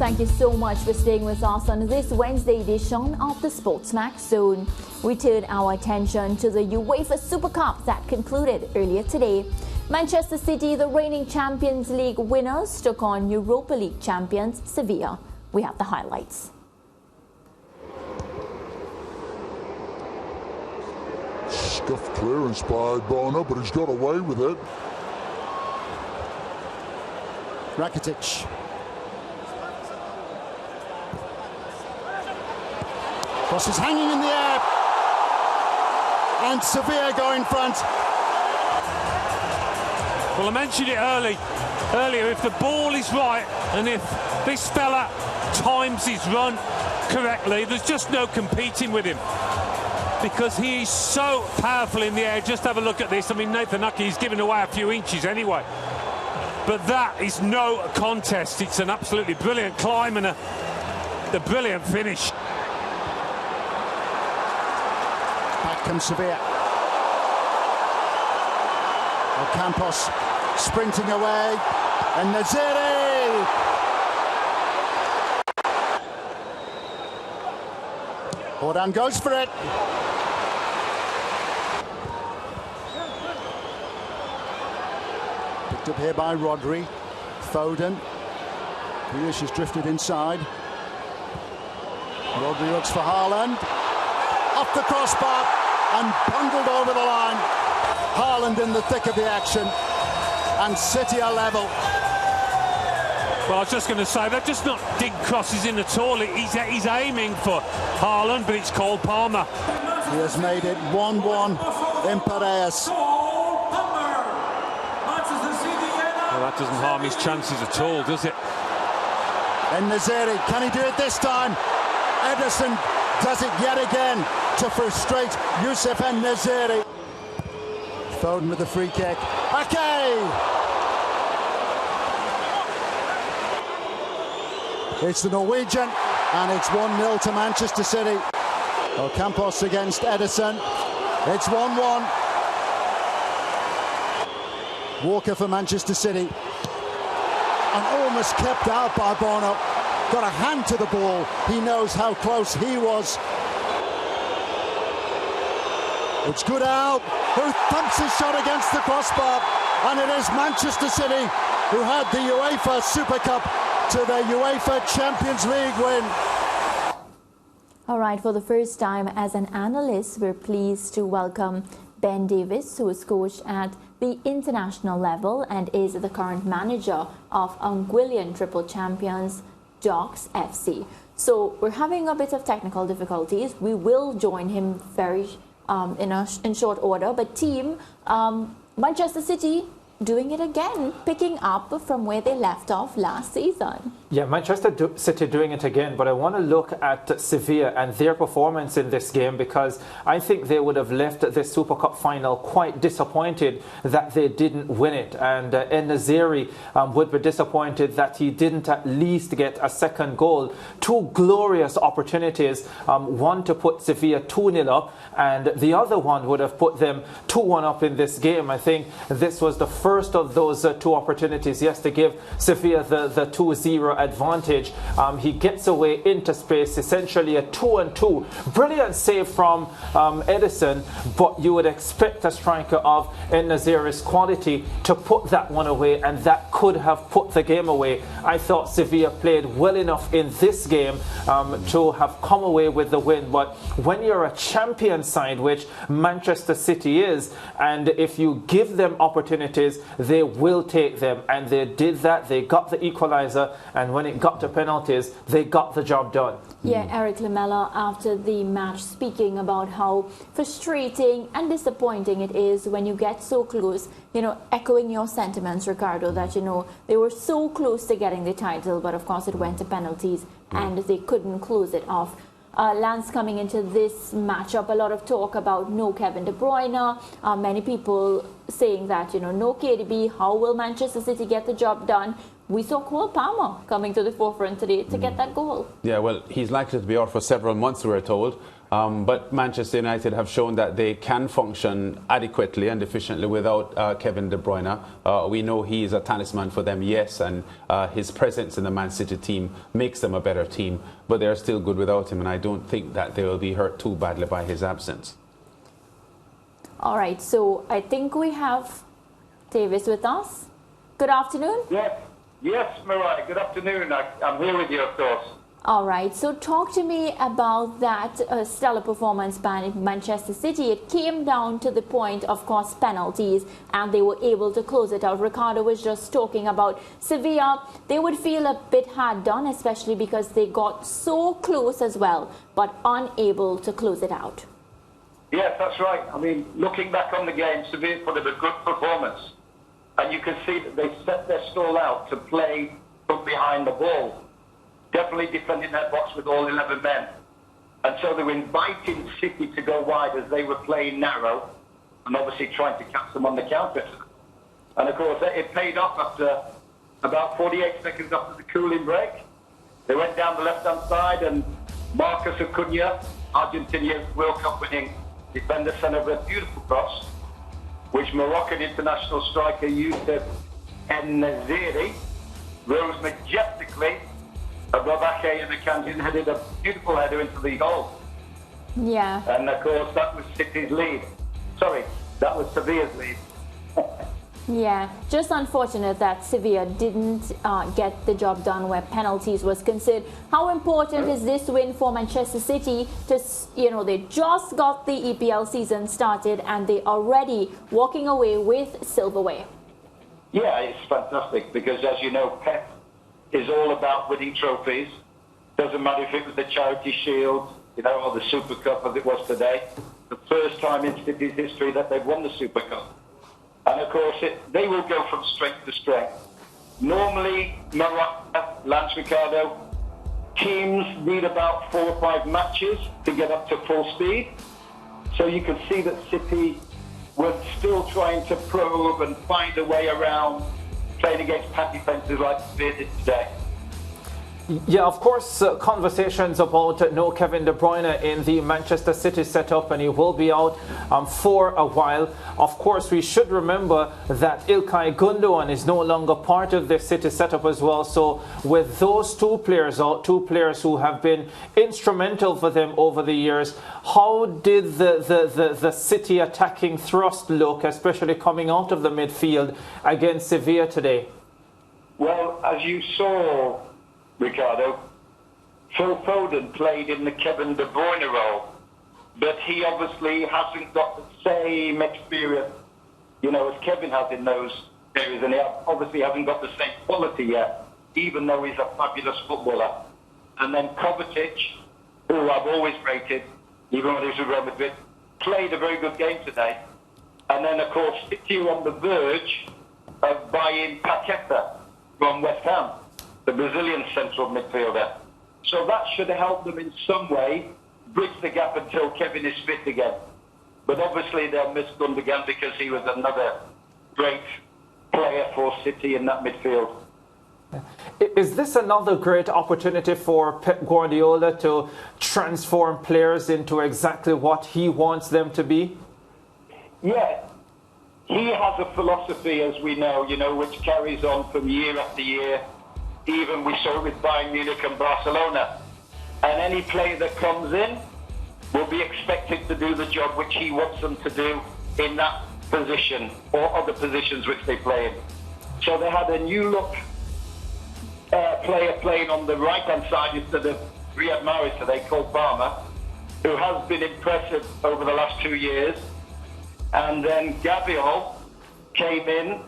thank you so much for staying with us on this Wednesday edition of the SportsMax Zone. We turn our attention to the UEFA Super Cup that concluded earlier today. Manchester City, the reigning Champions League winners, took on Europa League champions Sevilla. We have the highlights. Scuff clearance by Bono, but he's got away with it. Rakitic. Cross is hanging in the air. And Sevilla go in front. Well, I mentioned it earlier, if the ball is right and if this fella times his run correctly, there's just no competing with him. Because he is so powerful in the air. Just have a look at this. I mean, Nathan Ake's given away a few inches anyway. But that is no contest. It's an absolutely brilliant climb and a brilliant finish. Back comes Sevilla. Campos sprinting away. En-Nesyri! Ordan goes for it. Picked up here by Rodri. Foden. Grealish has drifted inside. Rodri looks for Haaland. Off the crossbar and bundled over the line. Haaland in the thick of the action. And City are level. Well, I was just going to say, they're just not dig crosses in at all. He's aiming for Haaland, but it's Cole Palmer. He has made it 1-1 in Piraeus. Well, that doesn't harm his chances at all, does it? En-Nesyri, can he do it this time? Ederson does it yet again to frustrate Youssef En-Nesyri. Foden with the free kick. Ake! It's the Norwegian, and it's 1-0 to Manchester City. Campos against Ederson. It's 1-1. Walker for Manchester City. And almost kept out by Bono. Got a hand to the ball. He knows how close he was. It's Goodall, who thumps his shot against the crossbar. And it is Manchester City who had the UEFA Super Cup to the UEFA Champions League win. All right, for the first time as an analyst, we're pleased to welcome Ben Davis, who is coached at the international level and is the current manager of Anguillian triple champions Dogs FC. So we're having a bit of technical difficulties. We will join him very in short order. But team, Manchester City doing it again, picking up from where they left off last season. Yeah, Manchester City doing it again, but I want to look at Sevilla and their performance in this game, because I think they would have left the Super Cup final quite disappointed that they didn't win it. And En-Nesyri would be disappointed that he didn't at least get a second goal. Two glorious opportunities, one to put Sevilla 2-0 up, and the other one would have put them 2-1 up in this game. I think this was the first of those two opportunities, yes, to give Sevilla the 2-0 advantage. He gets away into space, essentially a 2-on-2. Brilliant save from Ederson, but you would expect a striker of En-Nesyri's quality to put that one away, and that could have put the game away. I thought Sevilla played well enough in this game to have come away with the win, but when you're a champion side, which Manchester City is, and if you give them opportunities, they will take them, and they did that. They got the equaliser, and when it got to penalties, they got the job done. Yeah, Eric Lamela after the match speaking about how frustrating and disappointing it is when you get so close, you know, echoing your sentiments, Ricardo, that, you know, they were so close to getting the title, but of course it went to penalties and they couldn't close it off. Lance, coming into this matchup, a lot of talk about no Kevin De Bruyne, many people saying that, you know, no KDB, how will Manchester City get the job done we saw Cole Palmer coming to the forefront today to get that goal. Yeah, well, he's likely to be out for several months, we're told. But Manchester United have shown that they can function adequately and efficiently without Kevin De Bruyne. We know he is a talisman for them, yes, and his presence in the Man City team makes them a better team. But they're still good without him, and I don't think that they will be hurt too badly by his absence. All right, so I think we have Davis with us. Good afternoon. Yes, Mariah, good afternoon. I'm here with you, of course. All right, so talk to me about that stellar performance by Manchester City. It came down to the point, of course, penalties, and they were able to close it out. Ricardo was just talking about Sevilla. They would feel a bit hard done, especially because they got so close as well, but unable to close it out. Yes, that's right. I mean, looking back on the game, Sevilla put in a good performance. And you can see that they set their stall out to play from behind the ball. Definitely defending that box with all 11 men. And so they were inviting City to go wide as they were playing narrow and obviously trying to catch them on the counter. And of course, it paid off after about 48 seconds after the cooling break. They went down the left-hand side and Marcus Acuna, Argentinia's World Cup winning defender, sent over a beautiful cross, which Moroccan international striker Youssef En-Nesyri rose majestically above Ake and the Kanji, headed a beautiful header into the goal. Yeah. And of course, that was City's lead. Sorry, that was Sevilla's lead. Yeah, just unfortunate that Sevilla didn't get the job done where penalties was considered. How important is this win for Manchester City? They just got the EPL season started and they are already walking away with silverware. Yeah, it's fantastic because, as you know, Pep is all about winning trophies. Doesn't matter if it was the Charity Shield, or the Super Cup as it was today. The first time in City's history that they've won the Super Cup. And of course, they will go from strength to strength. Normally, Lance Ricardo, teams need about 4 or 5 matches to get up to full speed. So you can see that City were still trying to probe and find a way around playing against pack defences like Sevilla did today. Yeah, of course, conversations about no Kevin De Bruyne in the Manchester City setup, and he will be out for a while. Of course, we should remember that Ilkay Gundogan is no longer part of the City setup as well. So with those two players who have been instrumental for them over the years, how did the City attacking thrust look, especially coming out of the midfield against Sevilla today? Well, as you saw, Ricardo, Phil Foden played in the Kevin De Bruyne role, but he obviously hasn't got the same experience, as Kevin has in those areas, and he obviously hasn't got the same quality yet, even though he's a fabulous footballer. And then Kovacic, who I've always rated, even when he was with Real Madrid, played a very good game today. And then, of course, City were on the verge of buying Paqueta from West Ham, the Brazilian central midfielder. So that should help them in some way, bridge the gap until Kevin is fit again. But obviously they'll miss Gundogan because he was another great player for City in that midfield. Is this another great opportunity for Pep Guardiola to transform players into exactly what he wants them to be? Yeah. He has a philosophy, as we know, which carries on from year after year. Even we saw it with Bayern Munich and Barcelona. And any player that comes in will be expected to do the job which he wants them to do in that position or other positions which they play in. So they had a new look player playing on the right-hand side instead of Riyad Mahrez today, called Palmer, who has been impressive over the last 2 years. And then Gabriel came in,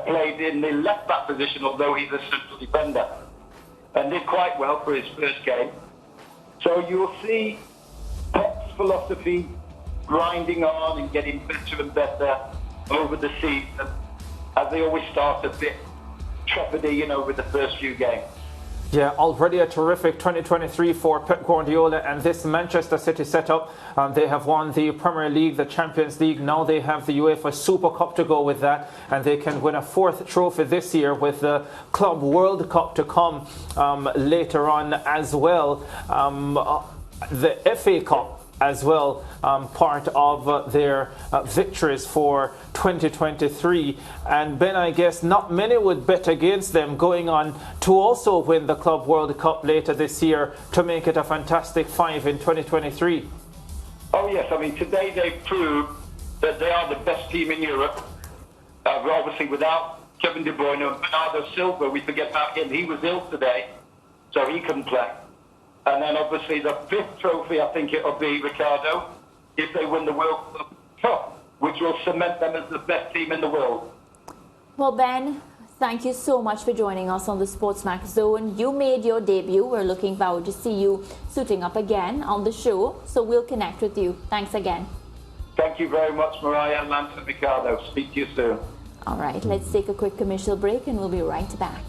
played in the left-back position, although he's a central defender, and did quite well for his first game. So you'll see Pep's philosophy grinding on and getting better and better over the season, as they always start a bit trepiding, with the first few games. Yeah, already a terrific 2023 for Pep Guardiola and this Manchester City setup. They have won the Premier League, the Champions League. Now they have the UEFA Super Cup to go with that, and they can win a 4th trophy this year with the Club World Cup to come later on as well. The FA Cup as well, part of their victories for 2023. And Ben, I guess not many would bet against them going on to also win the Club World Cup later this year to make it a fantastic 5 in 2023. Oh yes, I mean today they've proved that they are the best team in Europe. Obviously without Kevin De Bruyne and Bernardo Silva, we forget about him. He was ill today, so he couldn't play. And then obviously the 5th trophy, I think it'll be, Ricardo, if they win the World Cup, which will cement them as the best team in the world. Well, Ben, thank you so much for joining us on the SportsMax Zone. You made your debut. We're looking forward to see you suiting up again on the show. So we'll connect with you. Thanks again. Thank you very much, Mariah, Lance and Ricardo. Speak to you soon. All right, let's take a quick commercial break and we'll be right back.